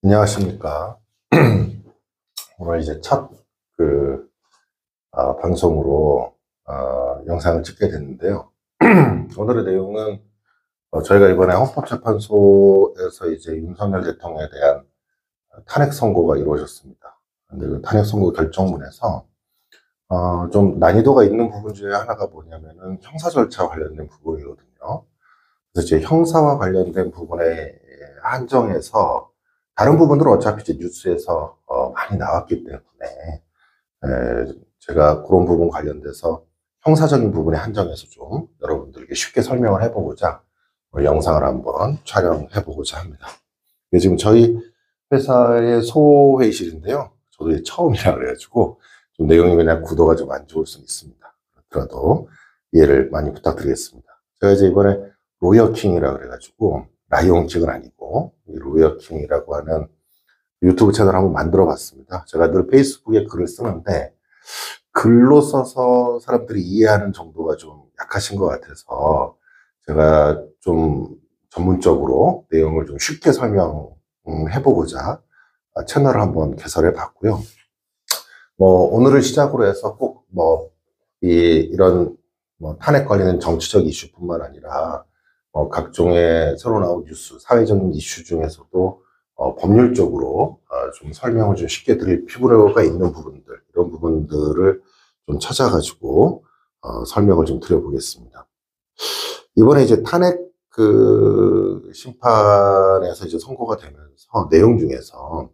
안녕하십니까. 오늘 이제 첫 그, 방송으로, 영상을 찍게 됐는데요. 오늘의 내용은, 저희가 이번에 헌법재판소에서 이제 윤석열 대통령에 대한 탄핵 선고가 이루어졌습니다. 근데 그 탄핵 선고 결정문에서, 좀 난이도가 있는 부분 중에 하나가 뭐냐면은 형사 절차 관련된 부분이거든요. 그래서 이제 형사와 관련된 부분에 한정해서 다른 부분들은 어차피 이제 뉴스에서 많이 나왔기 때문에 제가 그런 부분 관련돼서 형사적인 부분에 한정해서 좀 여러분들에게 쉽게 설명을 해보고자 영상을 한번 촬영해보고자 합니다. 지금 저희 회사의 소회의실인데요. 저도 처음이라 그래가지고 좀 내용이 그냥 구도가 좀 안 좋을 수는 있습니다. 그렇더라도 이해를 많이 부탁드리겠습니다. 제가 이제 이번에 로이어킹이라 그래가지고 라이온킹은 아니고 로이어킹이라고 하는 유튜브 채널 한번 만들어 봤습니다. 제가 늘 페이스북에 글을 쓰는데 글로 써서 사람들이 이해하는 정도가 좀 약하신 것 같아서 제가 좀 전문적으로 내용을 좀 쉽게 설명해보고자 채널을 한번 개설해 봤고요. 오늘을 시작으로 해서 꼭 이런 탄핵 관련된 정치적 이슈뿐만 아니라 각종의 새로 나온 뉴스, 사회적인 이슈 중에서도 법률적으로 좀 설명을 좀 쉽게 드릴 필요가 있는 부분들, 이런 부분들을 좀 찾아가지고 설명을 좀 드려보겠습니다. 이번에 이제 탄핵 심판에서 이제 선고가 되면서 내용 중에서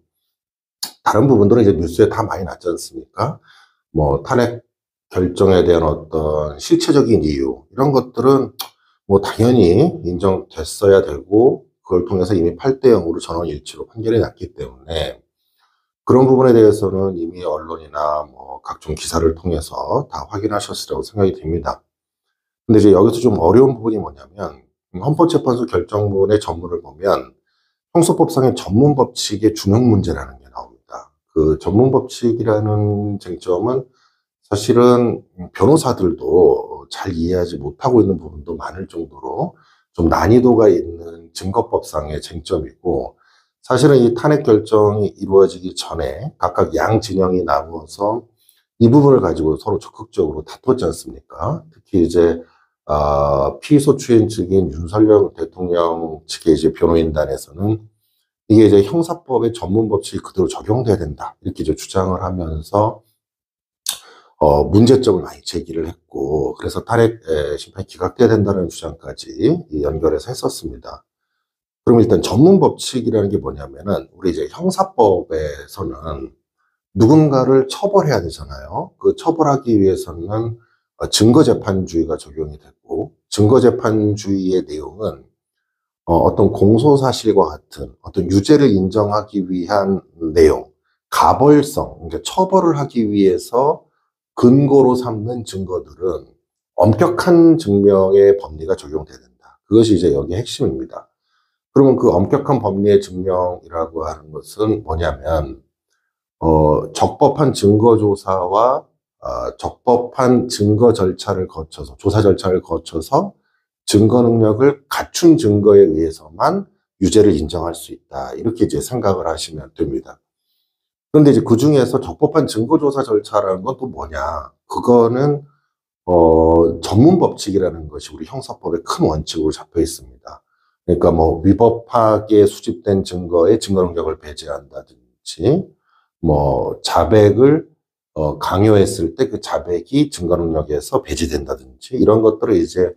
다른 부분들은 이제 뉴스에 다 많이 났지 않습니까? 탄핵 결정에 대한 어떤 실체적인 이유, 이런 것들은 당연히 인정됐어야 되고, 그걸 통해서 이미 8대 0으로 전원일치로 판결이 났기 때문에, 그런 부분에 대해서는 이미 언론이나 각종 기사를 통해서 다 확인하셨으리라고 생각이 됩니다. 근데 이제 여기서 좀 어려운 부분이 뭐냐면, 헌법재판소 결정문의 전문을 보면, 형사법상의 전문법칙의 준용 문제라는 게 나옵니다. 그 전문법칙이라는 쟁점은 사실은 변호사들도 잘 이해하지 못하고 있는 부분도 많을 정도로 좀 난이도가 있는 증거법상의 쟁점이고, 사실은 이 탄핵 결정이 이루어지기 전에 각각 양 진영이 나누어서 이 부분을 가지고 서로 적극적으로 다퉜지 않습니까? 특히 이제 피의소추인 측인 윤석열 대통령 측의 이제 변호인단에서는 이게 이제 형사법의 전문법칙이 그대로 적용돼야 된다, 이렇게 이제 주장을 하면서 문제점을 많이 제기를 했고, 그래서 탄핵 심판이 기각돼야 된다는 주장까지 연결해서 했었습니다. 그럼 일단 전문법칙이라는 게 뭐냐면은, 우리 이제 형사법에서는 누군가를 처벌해야 되잖아요. 그 처벌하기 위해서는 증거재판주의가 적용이 되고, 증거재판주의의 내용은 어떤 공소사실과 같은 어떤 유죄를 인정하기 위한 내용, 가벌성, 그러니까 처벌을 하기 위해서 근거로 삼는 증거들은 엄격한 증명의 법리가 적용돼야 된다. 그것이 이제 여기의 핵심입니다. 그러면 그 엄격한 법리의 증명이라고 하는 것은 뭐냐면, 적법한 증거조사와 적법한 증거 절차를 거쳐서, 조사 절차를 거쳐서 증거 능력을 갖춘 증거에 의해서만 유죄를 인정할 수 있다, 이렇게 이제 생각을 하시면 됩니다. 그런데 이제 그 중에서 적법한 증거조사 절차라는 건 또 뭐냐? 그거는, 전문 법칙이라는 것이 우리 형사법의 큰 원칙으로 잡혀 있습니다. 그러니까 위법하게 수집된 증거에 증거 능력을 배제한다든지, 자백을, 강요했을 때 그 자백이 증거 능력에서 배제된다든지, 이런 것들을 이제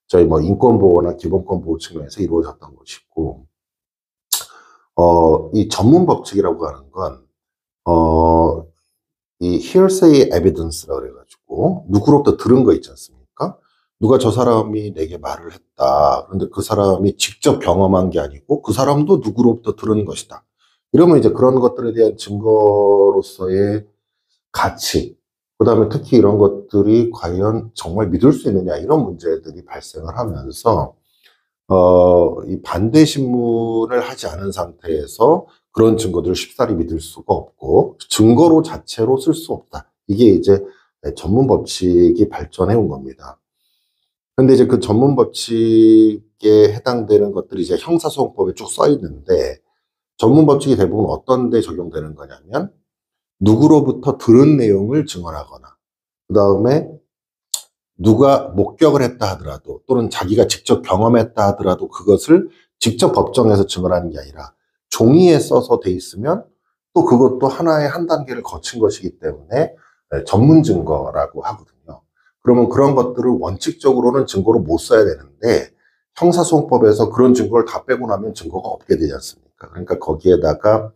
저희 인권보호나 기본권 보호 측면에서 이루어졌던 것이고, 이 전문 법칙이라고 하는 건, 이 hearsay evidence라고 그래가지고, 누구로부터 들은 거 있지 않습니까? 누가 저 사람이 내게 말을 했다. 그런데 그 사람이 직접 경험한 게 아니고, 그 사람도 누구로부터 들은 것이다. 이러면 이제 그런 것들에 대한 증거로서의 가치, 그 다음에 특히 이런 것들이 과연 정말 믿을 수 있느냐, 이런 문제들이 발생을 하면서, 이 반대 신문을 하지 않은 상태에서 그런 증거들을 쉽사리 믿을 수가 없고, 증거로 자체로 쓸 수 없다. 이게 이제 전문 법칙이 발전해 온 겁니다. 근데 이제 그 전문 법칙에 해당되는 것들이 이제 형사소송법에 쭉 써 있는데, 전문 법칙이 대부분 어떤 데 적용되는 거냐면 누구로부터 들은 내용을 증언하거나 그 다음에 누가 목격을 했다 하더라도 또는 자기가 직접 경험했다 하더라도 그것을 직접 법정에서 증언하는 게 아니라 종이에 써서 돼 있으면 또 그것도 하나의 한 단계를 거친 것이기 때문에 전문 증거라고 하거든요. 그러면 그런 것들을 원칙적으로는 증거로 못 써야 되는데 형사소송법에서 그런 증거를 다 빼고 나면 증거가 없게 되지 않습니까? 그러니까 거기에다가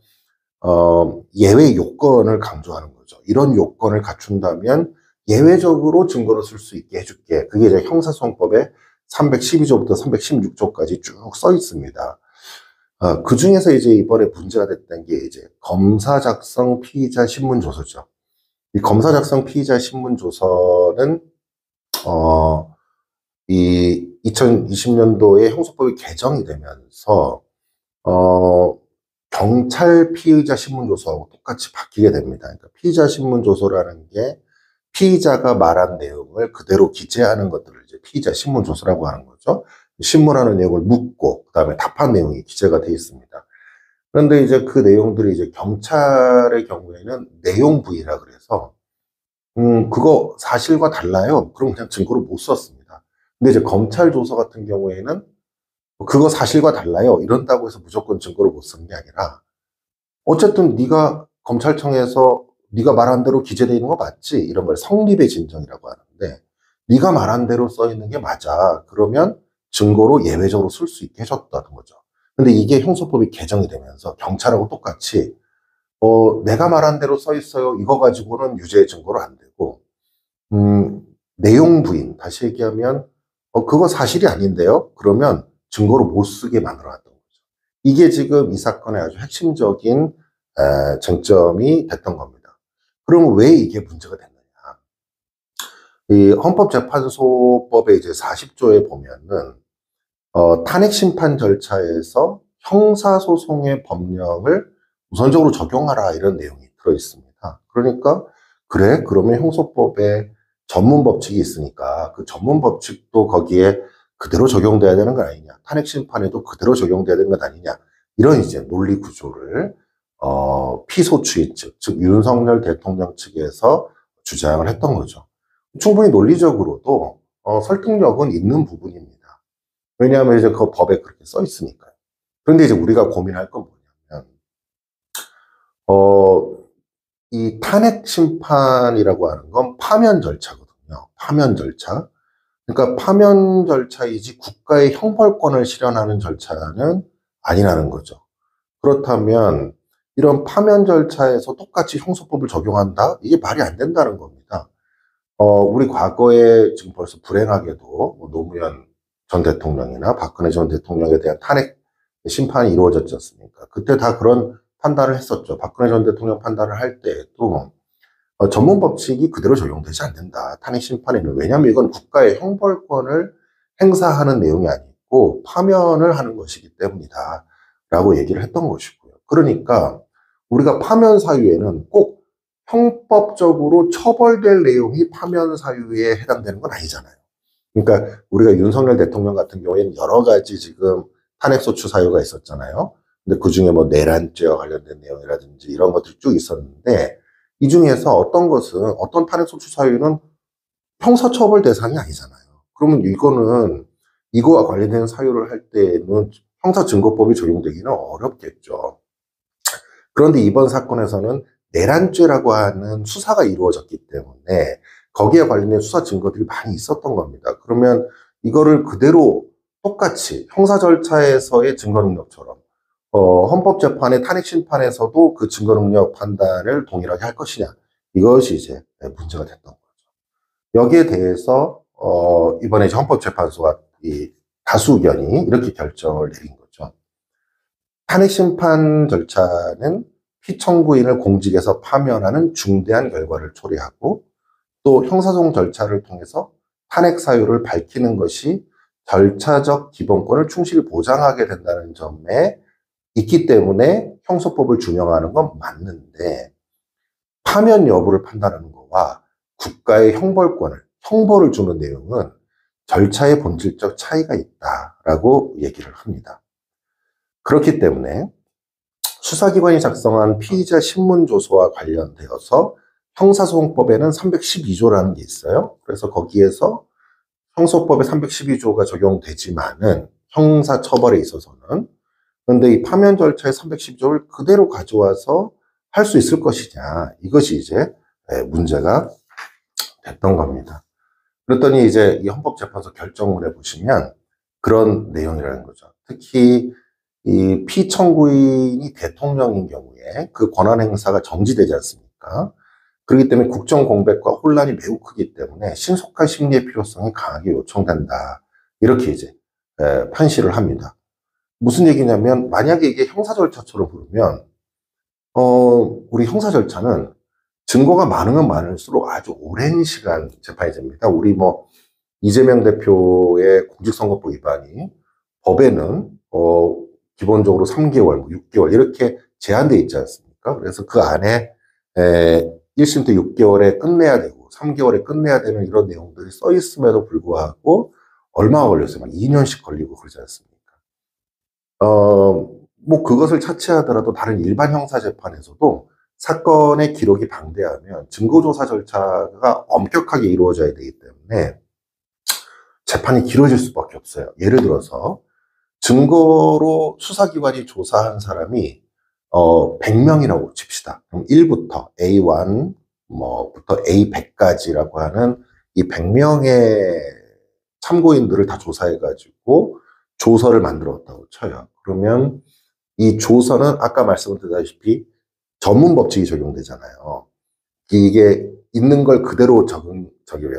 예외 요건을 강조하는 거죠. 이런 요건을 갖춘다면 예외적으로 증거로 쓸 수 있게 해줄게. 그게 이제 형사소송법의 312조부터 316조까지 쭉 써 있습니다. 그 중에서 이제 이번에 문제가 됐던 게 이제 검사 작성 피의자 신문 조서죠. 이 검사 작성 피의자 신문 조서는 이 2020년도에 형사법이 개정이 되면서 경찰 피의자 신문조서하고 똑같이 바뀌게 됩니다. 그러니까 피의자 신문조서라는 게 피의자가 말한 내용을 그대로 기재하는 것들을 이제 피의자 신문조서라고 하는 거죠. 신문하는 내용을 묻고 그다음에 답한 내용이 기재가 되어 있습니다. 그런데 이제 그 내용들이 이제 경찰의 경우에는 내용 부위라 그래서 그거 사실과 달라요. 그럼 그냥 증거로 못 썼습니다. 근데 이제 검찰 조서 같은 경우에는 그거 사실과 달라요. 이런다고 해서 무조건 증거를 못 쓴 게 아니라 어쨌든 네가 검찰청에서 네가 말한 대로 기재되어 있는 거 맞지? 이런 걸 성립의 진정이라고 하는데 네가 말한 대로 써 있는 게 맞아. 그러면 증거로 예외적으로 쓸 수 있게 해줬다는 거죠. 근데 이게 형사법이 개정이 되면서 경찰하고 똑같이 내가 말한 대로 써 있어요. 이거 가지고는 유죄 증거로 안 되고 내용 부인 다시 얘기하면 그거 사실이 아닌데요. 그러면 증거로 못 쓰게 만들어놨던 거죠. 이게 지금 이 사건의 아주 핵심적인 쟁점이 됐던 겁니다. 그러면 왜 이게 문제가 됐느냐? 이 헌법재판소법의 이제 40조에 보면은 탄핵 심판 절차에서 형사소송의 법령을 우선적으로 적용하라 이런 내용이 들어 있습니다. 그러니까 그래 그러면 형소법에 전문 법칙이 있으니까 그 전문 법칙도 거기에 그대로 적용돼야 되는 건 아니냐. 탄핵 심판에도 그대로 적용돼야 되는 건 아니냐. 이런 이제 논리 구조를 피소추인 측, 즉 윤석열 대통령 측에서 주장을 했던 거죠. 충분히 논리적으로도 설득력은 있는 부분입니다. 왜냐하면 이제 그 법에 그렇게 써 있으니까요. 그런데 이제 우리가 고민할 건 뭐냐면 이 탄핵 심판이라고 하는 건 파면 절차거든요. 파면 절차. 그러니까 파면 절차이지 국가의 형벌권을 실현하는 절차는 아니라는 거죠. 그렇다면 이런 파면 절차에서 똑같이 형사법을 적용한다? 이게 말이 안 된다는 겁니다. 우리 과거에 지금 벌써 불행하게도 뭐 노무현 전 대통령이나 박근혜 전 대통령에 대한 탄핵 심판이 이루어졌지 않습니까? 그때 다 그런 판단을 했었죠. 박근혜 전 대통령 판단을 할 때에도 전문 법칙이 그대로 적용되지 않는다. 탄핵 심판에는. 왜냐하면 이건 국가의 형벌권을 행사하는 내용이 아니고 파면을 하는 것이기 때문이다. 라고 얘기를 했던 것이고요. 그러니까 우리가 파면 사유에는 꼭 형법적으로 처벌될 내용이 파면 사유에 해당되는 건 아니잖아요. 그러니까 우리가 윤석열 대통령 같은 경우에는 여러 가지 지금 탄핵소추 사유가 있었잖아요. 근데 그 중에 뭐 내란죄와 관련된 내용이라든지 이런 것들이 쭉 있었는데 이 중에서 어떤 것은 어떤 탄핵소추 사유는 형사처벌 대상이 아니잖아요. 그러면 이거는 이거와 관련된 사유를 할 때는 형사증거법이 적용되기는 어렵겠죠. 그런데 이번 사건에서는 내란죄라고 하는 수사가 이루어졌기 때문에 거기에 관련된 수사 증거들이 많이 있었던 겁니다. 그러면 이거를 그대로 똑같이 형사 절차에서의 증거 능력처럼 헌법재판의 탄핵 심판에서도 그 증거 능력 판단을 동일하게 할 것이냐 이것이 이제 문제가 됐던 거죠. 여기에 대해서 이번에 이제 헌법재판소가 이 다수 의견이 이렇게 결정을 내린 거죠. 탄핵 심판 절차는 피청구인을 공직에서 파면하는 중대한 결과를 초래하고 또 형사소송 절차를 통해서 탄핵 사유를 밝히는 것이 절차적 기본권을 충실히 보장하게 된다는 점에 있기 때문에 형소법을 준용하는 건 맞는데 파면 여부를 판단하는 것과 국가의 형벌권을, 형벌을 주는 내용은 절차의 본질적 차이가 있다라고 얘기를 합니다. 그렇기 때문에 수사기관이 작성한 피의자 신문조서와 관련되어서 형사소송법에는 312조라는 게 있어요. 그래서 거기에서 형소법에 312조가 적용되지만은 형사처벌에 있어서는, 그런데 이 파면 절차의 312조를 그대로 가져와서 할 수 있을 것이냐, 이것이 이제 문제가 됐던 겁니다. 그랬더니 이제 이 헌법재판소 결정문에 보시면 그런 내용이라는 거죠. 특히 이 피청구인이 대통령인 경우에 그 권한 행사가 정지되지 않습니까? 그렇기 때문에 국정 공백과 혼란이 매우 크기 때문에 신속한 심리의 필요성이 강하게 요청된다. 이렇게 이제 판시를 합니다. 무슨 얘기냐면, 만약에 이게 형사 절차처럼 부르면 우리 형사 절차는 증거가 많으면 많을수록 아주 오랜 시간 재판이 됩니다. 우리 뭐 이재명 대표의 공직선거법 위반이 법에는 기본적으로 3개월, 6개월 이렇게 제한되어 있지 않습니까? 그래서 그 안에 1심 때 6개월에 끝내야 되고 3개월에 끝내야 되는 이런 내용들이 써 있음에도 불구하고 얼마가 걸렸어요? 막 2년씩 걸리고 그러지 않습니까? 뭐 그것을 차치하더라도 다른 일반 형사재판에서도 사건의 기록이 방대하면 증거조사 절차가 엄격하게 이루어져야 되기 때문에 재판이 길어질 수밖에 없어요. 예를 들어서 증거로 수사기관이 조사한 사람이 100명이라고 칩시다. 그럼 1부터 A1 뭐부터 A100까지라고 하는 이 100명의 참고인들을 다 조사해가지고 조서를 만들었다고 쳐요. 그러면 이 조서는 아까 말씀드렸다시피 전문 법칙이 적용되잖아요. 이게 있는 걸 그대로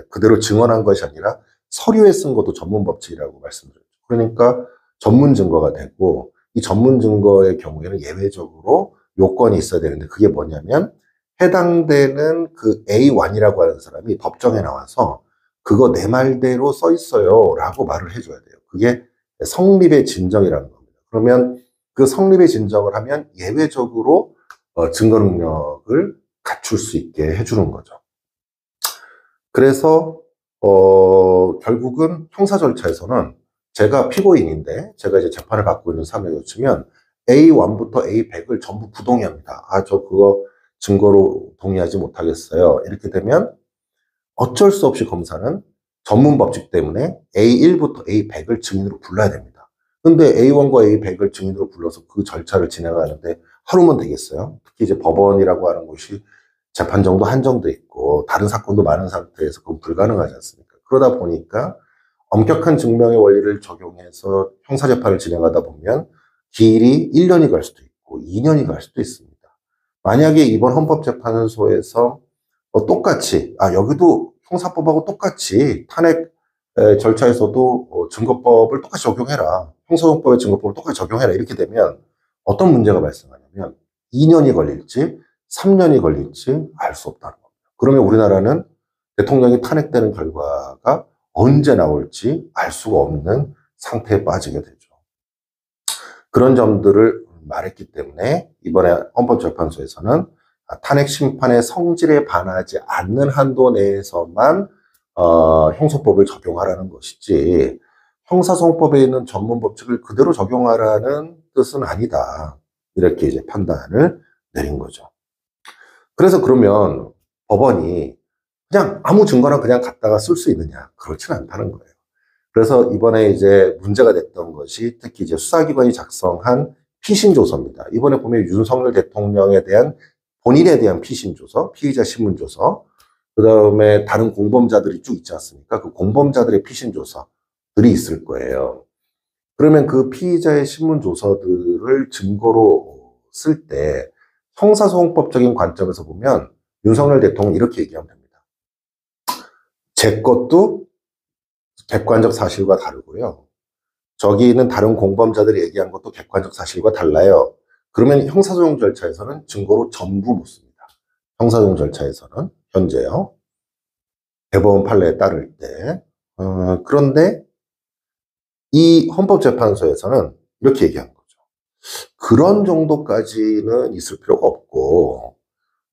그대로 증언한 것이 아니라 서류에 쓴 것도 전문 법칙이라고 말씀드렸죠. 그러니까 전문 증거가 되고, 이 전문 증거의 경우에는 예외적으로 요건이 있어야 되는데, 그게 뭐냐면 해당되는 그 A1이라고 하는 사람이 법정에 나와서 그거 내 말대로 써 있어요 라고 말을 해줘야 돼요. 그게 성립의 진정이라는 겁니다. 그러면 그 성립의 진정을 하면 예외적으로 증거 능력을 갖출 수 있게 해주는 거죠. 그래서 결국은 형사 절차에서는 제가 피고인인데 제가 이제 재판을 받고 있는 사람에게 치면 A1부터 A100을 전부 부동의합니다. 저 그거 증거로 동의하지 못하겠어요. 이렇게 되면 어쩔 수 없이 검사는 전문 법칙 때문에 A1부터 A100을 증인으로 불러야 됩니다. 근데 A1과 A100을 증인으로 불러서 그 절차를 진행하는데 하루면 되겠어요? 특히 이제 법원이라고 하는 곳이 재판 정도 한정돼 있고 다른 사건도 많은 상태에서 그건 불가능하지 않습니까? 그러다 보니까 엄격한 증명의 원리를 적용해서 형사재판을 진행하다 보면 길이 1년이 갈 수도 있고 2년이 갈 수도 있습니다. 만약에 이번 헌법재판소에서 똑같이, 여기도 형사법하고 똑같이 탄핵 절차에서도 증거법을 똑같이 적용해라. 형사소송법의 증거법을 똑같이 적용해라. 이렇게 되면 어떤 문제가 발생하냐면 2년이 걸릴지 3년이 걸릴지 알 수 없다는 겁니다. 그러면 우리나라는 대통령이 탄핵되는 결과가 언제 나올지 알 수가 없는 상태에 빠지게 되죠. 그런 점들을 말했기 때문에 이번에 헌법재판소에서는 탄핵 심판의 성질에 반하지 않는 한도 내에서만 형소법을 적용하라는 것이지 형사소송법에 있는 전문 법칙을 그대로 적용하라는 뜻은 아니다. 이렇게 이제 판단을 내린 거죠. 그래서 그러면 법원이 그냥 아무 증거나 그냥 갖다가 쓸 수 있느냐? 그렇지는 않다는 거예요. 그래서 이번에 이제 문제가 됐던 것이 특히 이제 수사기관이 작성한 피신조서입니다. 이번에 보면 윤석열 대통령에 대한 본인에 대한 피신조서, 피의자 신문조서, 그 다음에 다른 공범자들이 쭉 있지 않습니까? 그 공범자들의 피신조서들이 있을 거예요. 그러면 그 피의자의 신문조서들을 증거로 쓸 때 형사소송법적인 관점에서 보면 윤석열 대통령은 이렇게 얘기하면 됩니다. 제 것도 객관적 사실과 다르고요. 저기 있는 다른 공범자들이 얘기한 것도 객관적 사실과 달라요. 그러면 형사소송 절차에서는 증거로 전부 묻습니다. 형사소송 절차에서는 현재요. 대법원 판례에 따를 때. 그런데 이 헌법재판소에서는 이렇게 얘기한 거죠. 그런 정도까지는 있을 필요가 없고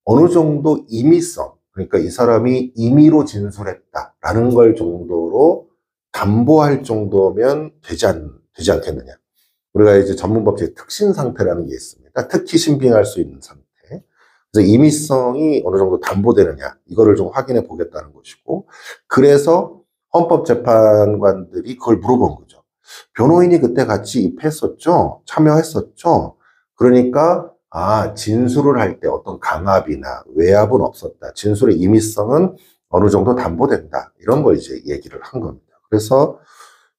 어느 정도 임의성, 그러니까 이 사람이 임의로 진술했다라는 걸 정도로 담보할 정도면 되지 않겠느냐. 우리가 이제 전문법칙의 특신 상태라는 게 있습니다. 특히 신빙할 수 있는 상태. 그래서 임의성이 어느 정도 담보되느냐, 이거를 좀 확인해 보겠다는 것이고, 그래서 헌법재판관들이 그걸 물어본 거죠. 변호인이 그때 같이 입했었죠? 참여했었죠? 그러니까, 진술을 할 때 어떤 강압이나 외압은 없었다. 진술의 임의성은 어느 정도 담보된다. 이런 걸 이제 얘기를 한 겁니다. 그래서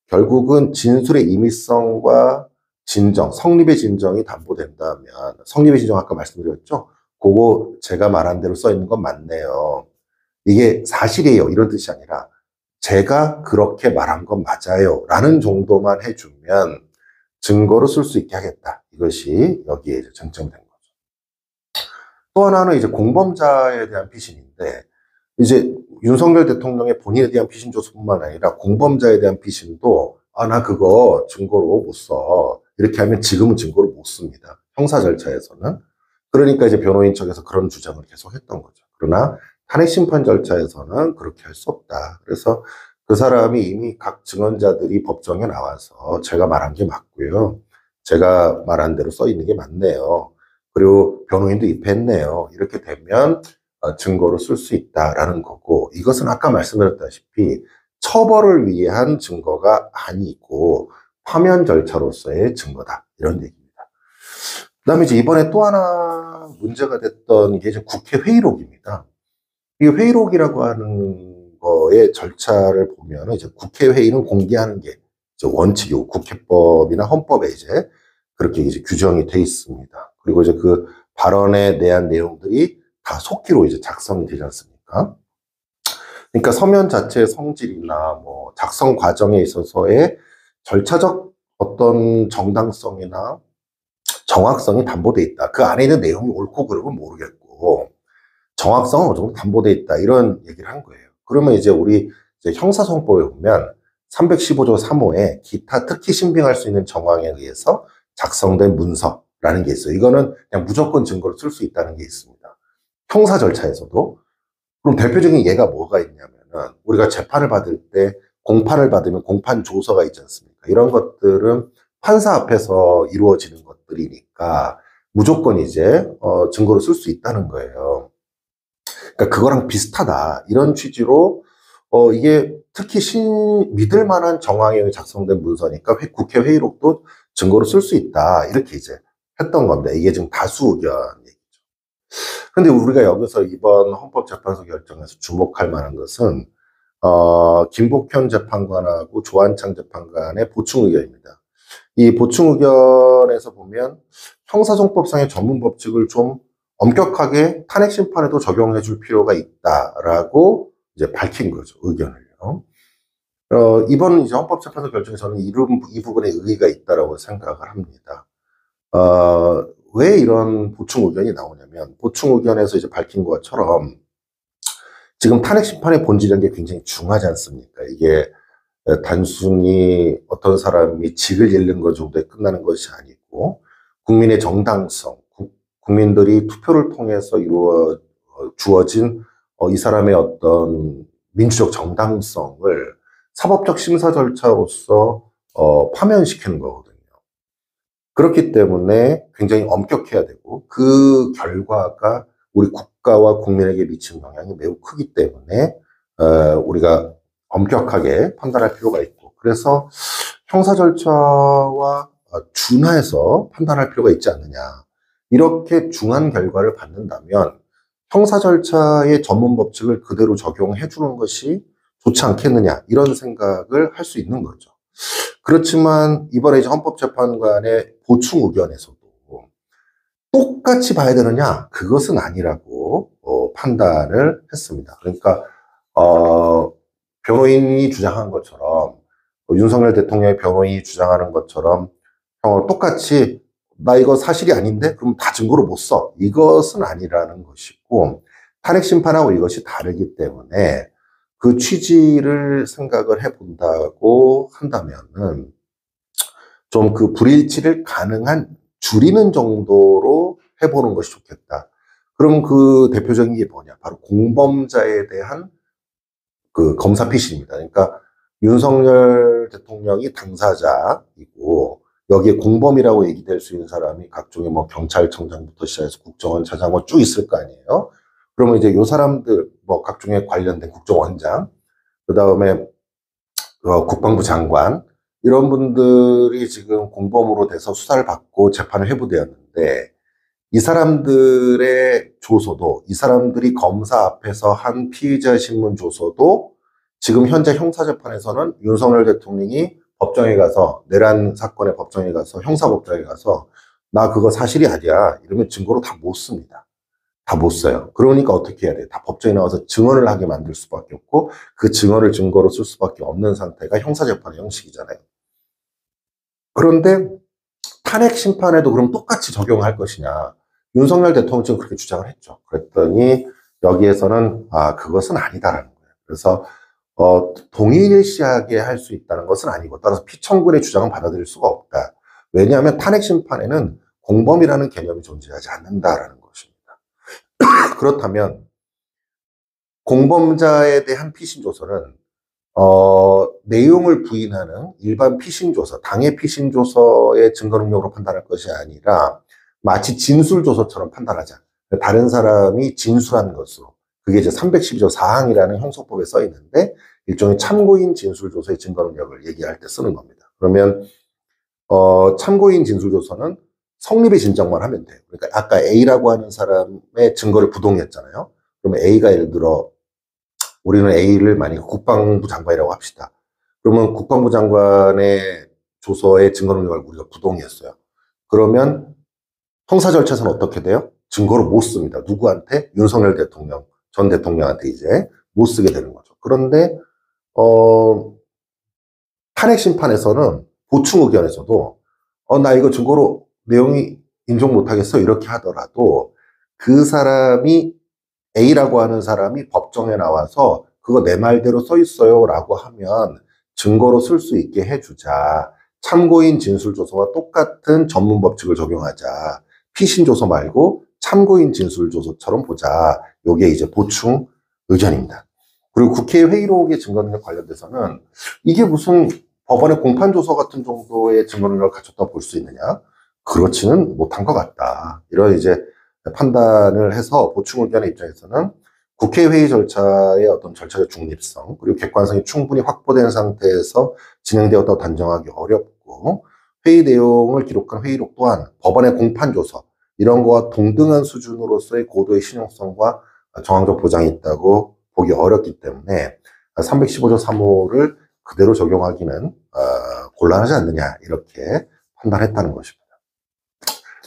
결국은 진술의 임의성과 진정, 성립의 진정이 담보된다면, 성립의 진정 아까 말씀드렸죠? 그거 제가 말한 대로 써 있는 건 맞네요. 이게 사실이에요. 이런 뜻이 아니라 제가 그렇게 말한 건 맞아요. 라는 정도만 해주면 증거로 쓸 수 있게 하겠다. 이것이 여기에 이제 쟁점이 된 거죠. 또 하나는 이제 공범자에 대한 피신인데, 이제 윤석열 대통령의 본인에 대한 피신 조서뿐만 아니라 공범자에 대한 피신도 나 그거 증거로 못 써. 이렇게 하면 지금은 증거로 못 씁니다. 형사 절차에서는. 그러니까 이제 변호인 측에서 그런 주장을 계속 했던 거죠. 그러나 탄핵 심판 절차에서는 그렇게 할 수 없다. 그래서 그 사람이 이미 각 증언자들이 법정에 나와서 제가 말한 게 맞고요. 제가 말한 대로 써 있는 게 맞네요. 그리고 변호인도 입했네요. 이렇게 되면 증거로 쓸 수 있다라는 거고, 이것은 아까 말씀드렸다시피 처벌을 위한 증거가 아니고 파면 절차로서의 증거다. 이런 얘기입니다. 그다음에 이제 이번에 또 하나 문제가 됐던 게 이제 국회 회의록입니다. 이 회의록이라고 하는 거의 절차를 보면 이제 국회 회의는 공개하는 게 이제 원칙이고, 국회법이나 헌법에 이제 그렇게 이제 규정이 돼 있습니다. 그리고 이제 그 발언에 대한 내용들이 다 속기로 이제 작성이 되지 않습니까? 그러니까 서면 자체의 성질이나 뭐 작성 과정에 있어서의 절차적 어떤 정당성이나 정확성이 담보돼 있다. 그 안에 있는 내용이 옳고 그르고 모르겠고 정확성은 어느 정도 담보돼 있다. 이런 얘기를 한 거예요. 그러면 이제 우리 이제 형사소송법에 보면 315조 3호에 기타 특히 신빙할 수 있는 정황에 의해서 작성된 문서라는 게 있어요. 이거는 그냥 무조건 증거로 쓸 수 있다는 게 있습니다. 형사 절차에서도. 그럼 대표적인 예가 뭐가 있냐면은 우리가 재판을 받을 때 공판을 받으면 공판 조서가 있지 않습니까? 이런 것들은 판사 앞에서 이루어지는 것들이니까 무조건 이제 증거로 쓸 수 있다는 거예요. 그러니까 그거랑 비슷하다. 이런 취지로 이게 특히 믿을 만한 정황에 작성된 문서니까 국회 회의록도 증거로 쓸 수 있다. 이렇게 이제 했던 겁니다. 이게 지금 다수 의견 얘기죠. 근데 우리가 여기서 이번 헌법재판소 결정에서 주목할 만한 것은 김복현 재판관하고 조한창 재판관의 보충 의견입니다. 이 보충 의견에서 보면 형사소송법상의 전문 법칙을 좀 엄격하게 탄핵 심판에도 적용해 줄 필요가 있다라고 이제 밝힌 거죠, 의견을요. 이번 이제 헌법재판소 결정에서는 이 부분에 의의가 있다라고 생각을 합니다. 왜 이런 보충 의견이 나오냐면, 보충 의견에서 이제 밝힌 것처럼 지금 탄핵 심판의 본질이라는 게 굉장히 중하지 않습니까? 이게 단순히 어떤 사람이 직을 잃는 것 정도에 끝나는 것이 아니고 국민의 정당성, 국민들이 투표를 통해서 주어진 이 사람의 어떤 민주적 정당성을 사법적 심사 절차로서 파면시키는 거거든요. 그렇기 때문에 굉장히 엄격해야 되고 그 결과가 우리 국가와 국민에게 미치는 영향이 매우 크기 때문에 우리가 엄격하게 판단할 필요가 있고, 그래서 형사 절차와 준하해서 판단할 필요가 있지 않느냐. 이렇게 중한 결과를 받는다면 형사 절차의 전문 법칙을 그대로 적용해 주는 것이 좋지 않겠느냐, 이런 생각을 할 수 있는 거죠. 그렇지만 이번에 이제 헌법재판관의 보충 의견에서도 똑같이 봐야 되느냐, 그것은 아니라고 판단을 했습니다. 그러니까 변호인이 주장한 것처럼, 윤석열 대통령의 변호인이 주장하는 것처럼 똑같이 나 이거 사실이 아닌데 그럼 다 증거로 못 써, 이것은 아니라는 것이고, 탄핵 심판하고 이것이 다르기 때문에 그 취지를 생각을 해본다고 한다면은 좀 그 불일치를 가능한 줄이는 정도로 해보는 것이 좋겠다. 그럼 그 대표적인 게 뭐냐? 바로 공범자에 대한 그 검사 피신입니다. 그러니까 윤석열 대통령이 당사자이고 여기에 공범이라고 얘기될 수 있는 사람이 각종의 뭐 경찰청장부터 시작해서 국정원 차장 뭐 쭉 있을 거 아니에요. 그러면 이제 요 사람들 뭐 각종의 관련된 국정원장, 그 다음에 국방부 장관 이런 분들이 지금 공범으로 돼서 수사를 받고 재판을 회부되었는데 이 사람들의 조서도 이 사람들이 검사 앞에서 한 피의자 신문 조서도 지금 현재 형사재판에서는 윤석열 대통령이 법정에 가서 내란 사건의 법정에 가서 형사법정에 가서 나 그거 사실이 아니야 이러면 증거로 다 못 씁니다. 다 못 써요. 그러니까 어떻게 해야 돼? 다 법정에 나와서 증언을 하게 만들 수밖에 없고 그 증언을 증거로 쓸 수밖에 없는 상태가 형사재판의 형식이잖아요. 그런데 탄핵 심판에도 그럼 똑같이 적용할 것이냐? 윤석열 대통령 지금 그렇게 주장을 했죠. 그랬더니 여기에서는 그것은 아니다라는 거예요. 그래서 동일시하게 할 수 있다는 것은 아니고 따라서 피청구의 주장은 받아들일 수가 없다. 왜냐하면 탄핵 심판에는 공범이라는 개념이 존재하지 않는다라는 것입니다. 그렇다면 공범자에 대한 피신조서는 내용을 부인하는 일반 피신조서, 당의 피신조서의 증거 능력으로 판단할 것이 아니라 마치 진술조서처럼 판단하자. 다른 사람이 진술한 것으로. 그게 이제 312조 4항이라는 형소법에 써 있는데 일종의 참고인 진술조서의 증거 능력을 얘기할 때 쓰는 겁니다. 그러면 참고인 진술조서는 성립의 진정만 하면 돼요. 그러니까 아까 A라고 하는 사람의 증거를 부동의했잖아요. 그러면 A가 예를 들어 우리는 A를 만약에 국방부 장관이라고 합시다. 그러면 국방부 장관의 조서의 증거 능력을 우리가 부동의했어요. 그러면 형사 절차에서는 어떻게 돼요? 증거를 못 씁니다. 누구한테? 윤석열 대통령, 전 대통령한테 이제 못 쓰게 되는 거죠. 그런데 탄핵 심판에서는 보충 의견에서도 나 이거 증거로 내용이 인정 못하겠어 이렇게 하더라도 그 사람이 A라고 하는 사람이 법정에 나와서 그거 내 말대로 써 있어요 라고 하면 증거로 쓸 수 있게 해주자. 참고인 진술조서와 똑같은 전문 법칙을 적용하자. 피신조서 말고 참고인 진술조서처럼 보자. 요게 이제 보충 의견입니다. 그리고 국회 회의록의 증거능력 관련돼서는 이게 무슨 법원의 공판조서 같은 정도의 증거능력을 갖췄다고 볼 수 있느냐? 그렇지는 못한 것 같다. 이런 이제 판단을 해서 보충 의견의 입장에서는 국회 회의 절차의 어떤 절차의 중립성 그리고 객관성이 충분히 확보된 상태에서 진행되었다고 단정하기 어렵고 회의 내용을 기록한 회의록 또한 법원의 공판조서 이런 거와 동등한 수준으로서의 고도의 신용성과 정황적 보장이 있다고 보기 어렵기 때문에 315조 3호를 그대로 적용하기는 곤란하지 않느냐 이렇게 판단했다는 것입니다.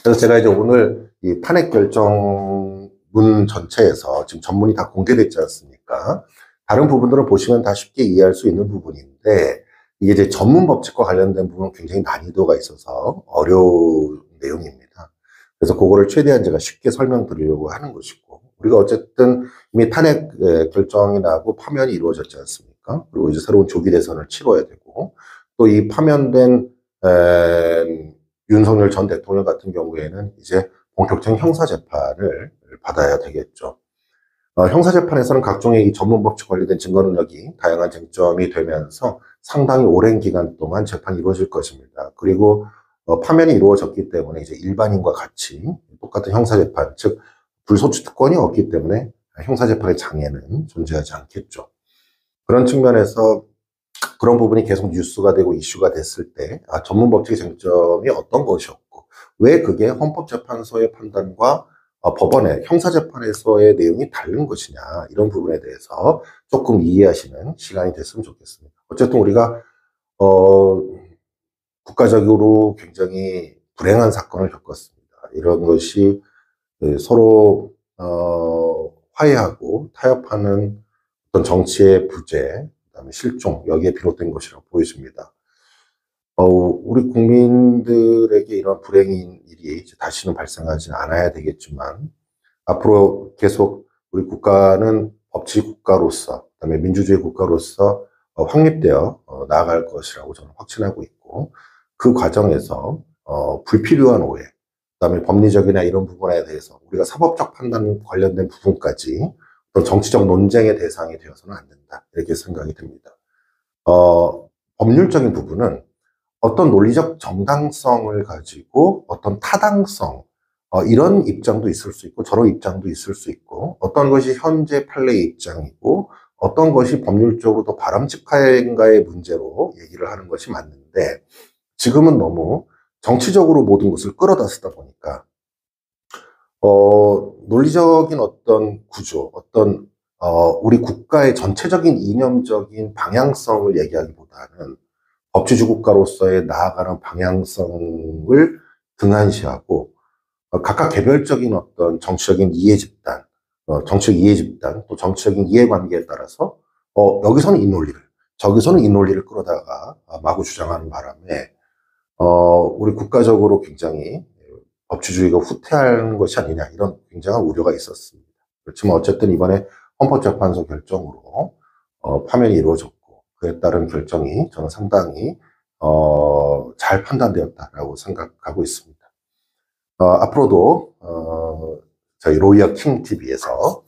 그래서 제가 이제 오늘 이 탄핵 결정문 전체에서 지금 전문이 다 공개됐지 않습니까? 다른 부분들은 보시면 다 쉽게 이해할 수 있는 부분인데 이게 이제 전문 법칙과 관련된 부분은 굉장히 난이도가 있어서 어려운 내용입니다. 그래서 그거를 최대한 제가 쉽게 설명드리려고 하는 것이고 우리가 어쨌든 이미 탄핵 결정이 나고 파면이 이루어졌지 않습니까? 그리고 이제 새로운 조기 대선을 치러야 되고 또 이 파면된 윤석열 전 대통령 같은 경우에는 이제 본격적인 형사재판을 받아야 되겠죠. 형사재판에서는 각종의 이 전문법칙 관리된 증거 능력이 다양한 쟁점이 되면서 상당히 오랜 기간 동안 재판이 이루어질 것입니다. 그리고 파면이 이루어졌기 때문에 이제 일반인과 같이 똑같은 형사재판, 즉 불소추 특권이 없기 때문에 형사재판의 장애는 존재하지 않겠죠. 그런 측면에서 그런 부분이 계속 뉴스가 되고 이슈가 됐을 때 전문법칙의 쟁점이 어떤 것이었고 왜 그게 헌법재판소의 판단과 법원의 형사재판에서의 내용이 다른 것이냐 이런 부분에 대해서 조금 이해하시는 시간이 됐으면 좋겠습니다. 어쨌든 우리가 국가적으로 굉장히 불행한 사건을 겪었습니다. 이런 것이 서로 화해하고 타협하는 어떤 정치의 부재, 그다음에 실종 여기에 비롯된 것이라고 보여집니다. 우리 국민들에게 이런 불행인 일이 다시는 발생하지 않아야 되겠지만 앞으로 계속 우리 국가는 법치 국가로서 그다음에 민주주의 국가로서 확립되어 나아갈 것이라고 저는 확신하고 있고 그 과정에서 불필요한 오해 그다음에 법리적이나 이런 부분에 대해서 우리가 사법적 판단 관련된 부분까지 또 정치적 논쟁의 대상이 되어서는 안 된다 이렇게 생각이 듭니다. 법률적인 부분은 어떤 논리적 정당성을 가지고 어떤 타당성, 이런 입장도 있을 수 있고 저런 입장도 있을 수 있고 어떤 것이 현재 판례의 입장이고 어떤 것이 법률적으로 더 바람직한가의 문제로 얘기를 하는 것이 맞는데 지금은 너무 정치적으로 모든 것을 끌어다 쓰다 보니까 논리적인 어떤 구조, 우리 국가의 전체적인 이념적인 방향성을 얘기하기보다는 법치주 국가로서의 나아가는 방향성을 등한시하고 각각 개별적인 어떤 정치적인 이해 집단, 정치적 이해 집단, 또 정치적인 이해관계에 따라서 여기서는 이 논리를, 저기서는 이 논리를 끌어다가 마구 주장하는 바람에 우리 국가적으로 굉장히 법치주의가 후퇴하는 것이 아니냐 이런 굉장한 우려가 있었습니다. 그렇지만 어쨌든 이번에 헌법재판소 결정으로 파면이 이루어졌고 그에 따른 결정이 저는 상당히 잘 판단되었다라고 생각하고 있습니다. 앞으로도 저희 로이어 킹 TV에서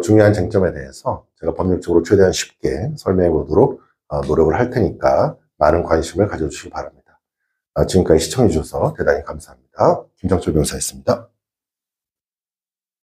중요한 쟁점에 대해서 제가 법률적으로 최대한 쉽게 설명해 보도록 노력을 할 테니까 많은 관심을 가져주시기 바랍니다. 지금까지 시청해 주셔서 대단히 감사합니다. 김정철 변호사였습니다.